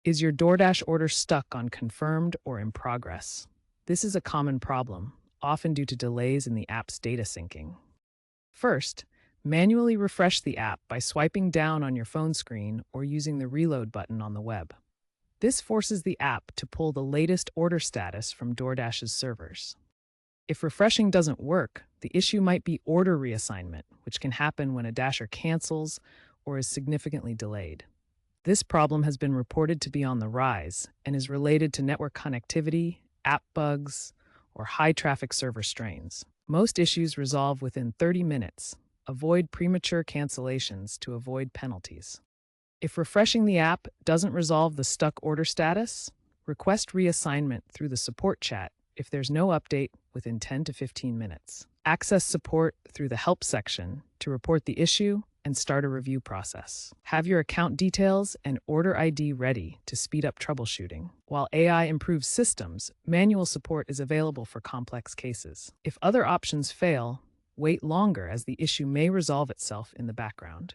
Is your DoorDash order stuck on confirmed or in progress? This is a common problem, often due to delays in the app's data syncing. First, manually refresh the app by swiping down on your phone screen or using the reload button on the web. This forces the app to pull the latest order status from DoorDash's servers. If refreshing doesn't work, the issue might be order reassignment, which can happen when a dasher cancels or is significantly delayed. This problem has been reported to be on the rise and is related to network connectivity, app bugs, or high-traffic server strains. Most issues resolve within 30 minutes. Avoid premature cancellations to avoid penalties. If refreshing the app doesn't resolve the stuck order status, request reassignment through the support chat if there's no update within 10 to 15 minutes. Access support through the help section to report the issue and start a review process. Have your account details and order ID ready to speed up troubleshooting. While AI improves systems, manual support is available for complex cases. If other options fail, wait longer as the issue may resolve itself in the background.